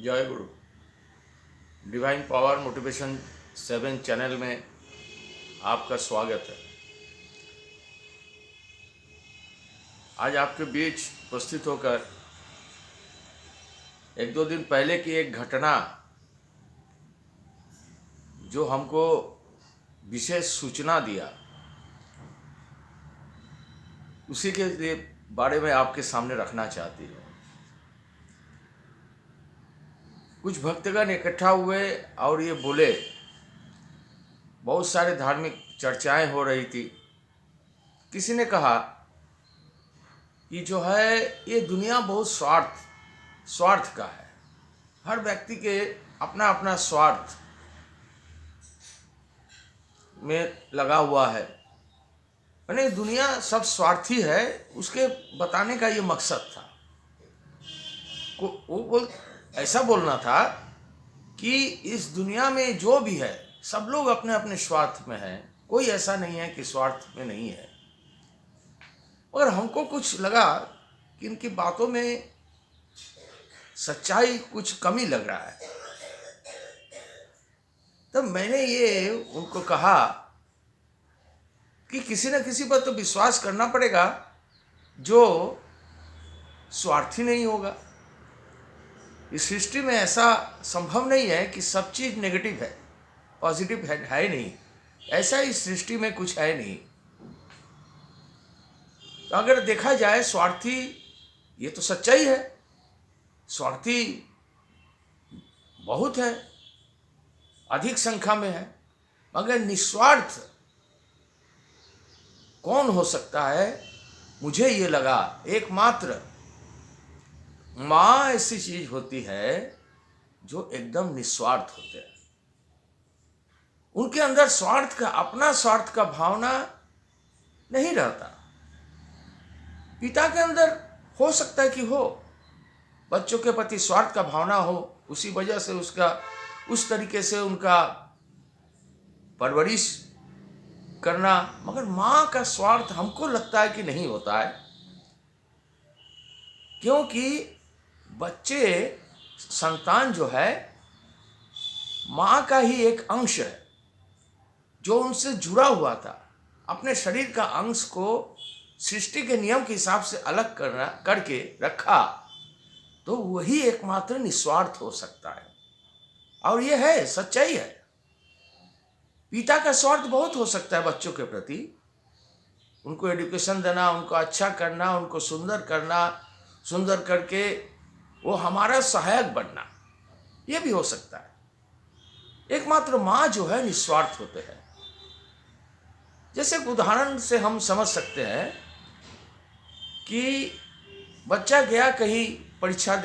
जय गुरु। Divine power motivation 7 channel में आपका स्वागत है। आज आपके बीच उपस्थित होकर एक दो दिन पहले की एक घटना जो हमको विशेष सूचना दिया, उसी के लिए बारे में आपके सामने रखना चाहती हूँ। कुछ भक्तगण इकट्ठा हुए और ये बोले, बहुत सारे धार्मिक चर्चाएं हो रही थी। किसी ने कहा कि जो है ये दुनिया बहुत स्वार्थ का है। हर व्यक्ति के अपना अपना स्वार्थ में लगा हुआ है। यानी दुनिया सब स्वार्थी है, उसके बताने का ये मकसद था। ऐसा बोलना था कि इस दुनिया में जो भी है सब लोग अपने अपने स्वार्थ में हैं। कोई ऐसा नहीं है कि स्वार्थ में नहीं है। मगर हमको कुछ लगा कि इनकी बातों में सच्चाई कुछ कमी लग रहा है। तब मैंने ये उनको कहा कि किसी न किसी पर तो विश्वास करना पड़ेगा जो स्वार्थी नहीं होगा। इस सृष्टि में ऐसा संभव नहीं है कि सब चीज नेगेटिव है, पॉजिटिव है नहीं। ऐसा इस सृष्टि में कुछ है नहीं। तो अगर देखा जाए स्वार्थी, ये तो सच्चाई है, स्वार्थी बहुत है, अधिक संख्या में है। मगर निस्वार्थ कौन हो सकता है? मुझे ये लगा एकमात्र माँ ऐसी चीज होती है जो एकदम निस्वार्थ होते हैं। उनके अंदर स्वार्थ का, अपना स्वार्थ का भावना नहीं रहता। पिता के अंदर हो सकता है कि हो, बच्चों के प्रति स्वार्थ का भावना हो, उसी वजह से उसका उस तरीके से उनका परवरिश करना। मगर माँ का स्वार्थ हमको लगता है कि नहीं होता है, क्योंकि बच्चे, संतान जो है माँ का ही एक अंश है जो उनसे जुड़ा हुआ था। अपने शरीर का अंश को सृष्टि के नियम के हिसाब से अलग करके रखा, तो वही एकमात्र निस्वार्थ हो सकता है। और यह है, सच्चाई है। पिता का स्वार्थ बहुत हो सकता है बच्चों के प्रति, उनको एजुकेशन देना, उनको अच्छा करना, उनको सुंदर करना, सुंदर करके वो हमारा सहायक बनना, ये भी हो सकता है। एकमात्र माँ जो है निस्वार्थ होते हैं। जैसे उदाहरण से हम समझ सकते हैं कि बच्चा गया कहीं परीक्षा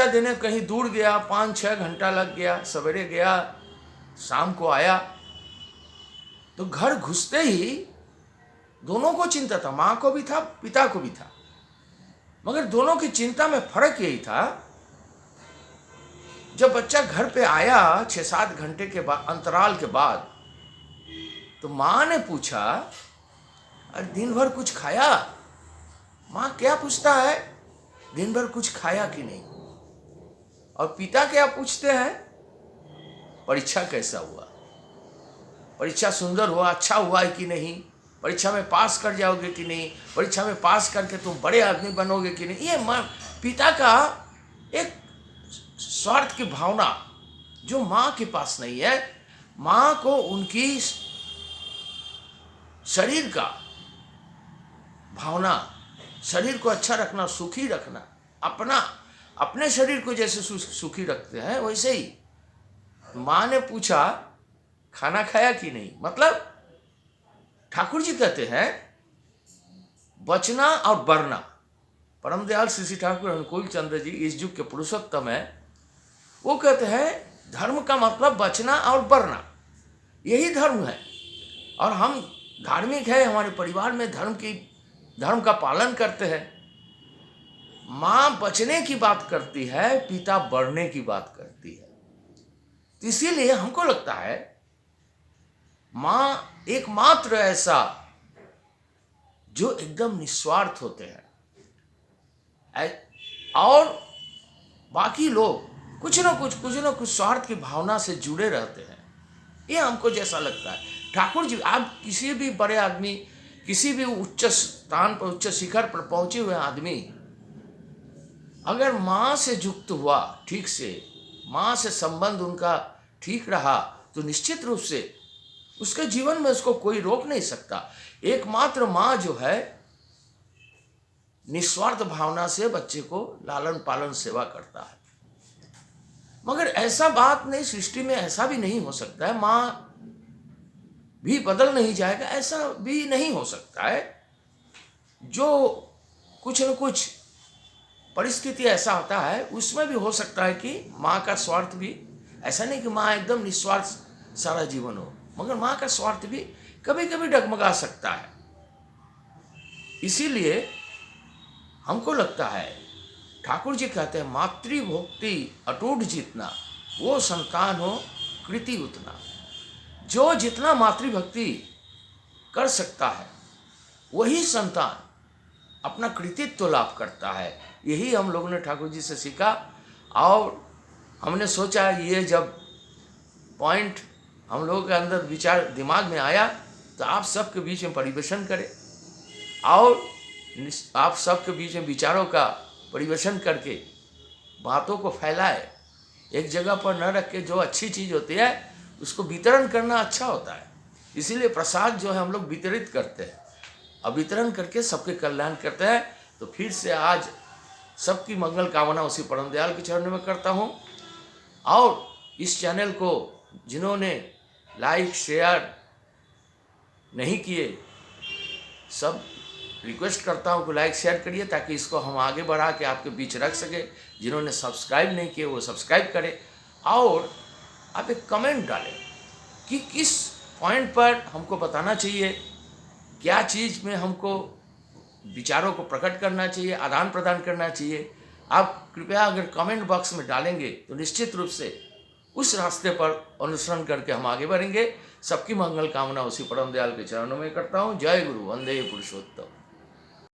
देने कहीं दूर गया, 5-6 घंटा लग गया। सवेरे गया, शाम को आया, तो घर घुसते ही दोनों को चिंता था, माँ को भी था, पिता को भी था। मगर दोनों की चिंता में फर्क यही था, जब बच्चा घर पे आया 6-7 घंटे के बाद, अंतराल के बाद, तो माँ ने पूछा, अरे दिन भर कुछ खाया? माँ क्या पूछता है? दिन भर कुछ खाया कि नहीं? और पिता क्या पूछते हैं? परीक्षा कैसा हुआ? परीक्षा सुंदर हुआ, अच्छा हुआ है कि नहीं? परीक्षा में पास कर जाओगे कि नहीं? परीक्षा में पास करके तुम बड़े आदमी बनोगे कि नहीं? ये पिता का एक स्वार्थ की भावना जो माँ के पास नहीं है। माँ को उनकी शरीर का भावना, शरीर को अच्छा रखना, सुखी रखना, अपने शरीर को जैसे सुखी रखते हैं वैसे ही माँ ने पूछा खाना खाया कि नहीं। मतलब ठाकुर जी कहते हैं बचना और बढ़ना। परम दयाल श्री ठाकुर अनुकूल चंद्र जी इस युग के पुरुषोत्तम है। वो कहते हैं धर्म का मतलब बचना और बढ़ना, यही धर्म है। और हम धार्मिक है, हमारे परिवार में धर्म का पालन करते हैं। माँ बचने की बात करती है, पिता बढ़ने की बात करती है। तो इसीलिए हमको लगता है माँ एकमात्र ऐसा जो एकदम निस्वार्थ होते हैं। और बाकी लोग कुछ ना कुछ स्वार्थ की भावना से जुड़े रहते हैं। ये हमको जैसा लगता है। ठाकुर जी, आप किसी भी बड़े आदमी, किसी भी उच्च स्थान पर, उच्च शिखर पर पहुंचे हुए आदमी अगर माँ से युक्त हुआ, ठीक से माँ से संबंध उनका ठीक रहा, तो निश्चित रूप से उसके जीवन में उसको कोई रोक नहीं सकता। एकमात्र माँ जो है निस्वार्थ भावना से बच्चे को लालन पालन सेवा करता है। मगर ऐसा बात नहीं, सृष्टि में ऐसा भी नहीं हो सकता है, माँ भी बदल नहीं जाएगा, ऐसा भी नहीं हो सकता है। जो कुछ न कुछ परिस्थिति ऐसा होता है, उसमें भी हो सकता है कि माँ का स्वार्थ भी, ऐसा नहीं कि माँ एकदम निस्वार्थ सारा जीवन हो, मगर माँ का स्वार्थ भी कभी कभी डगमगा सकता है। इसीलिए हमको लगता है, ठाकुर जी कहते हैं, मातृभक्ति अटूट जितना, वो संतान हो कृति उतना। जो जितना मातृभक्ति कर सकता है वही संतान अपना कृतित्व लाभ करता है। यही हम लोगों ने ठाकुर जी से सीखा, और हमने सोचा ये जब पॉइंट हम लोगों के अंदर विचार दिमाग में आया तो आप सबके बीच में परिवेशन करें, और आप सबके बीच में विचारों का परिवेशन करके बातों को फैलाए। एक जगह पर न रख के जो अच्छी चीज़ होती है उसको वितरण करना अच्छा होता है। इसीलिए प्रसाद जो है हम लोग वितरित करते हैं, और वितरण करके सबके कल्याण करते हैं। तो फिर से आज सबकी मंगल कामना उसी परम दयाल के चरणों में करता हूँ। और इस चैनल को जिन्होंने लाइक शेयर नहीं किए, सब रिक्वेस्ट करता हूँ कि लाइक शेयर करिए, ताकि इसको हम आगे बढ़ा के आपके बीच रख सके। जिन्होंने सब्सक्राइब नहीं किए वो सब्सक्राइब करें, और आप एक कमेंट डालें कि किस पॉइंट पर हमको बताना चाहिए, क्या चीज़ में हमको विचारों को प्रकट करना चाहिए, आदान प्रदान करना चाहिए। आप कृपया अगर कमेंट बॉक्स में डालेंगे तो निश्चित रूप से उस रास्ते पर अनुसरण करके हम आगे बढ़ेंगे। सबकी मंगल कामना उसी परम दयाल के चरणों में करता हूँ। जय गुरु, वंदे पुरुषोत्तम।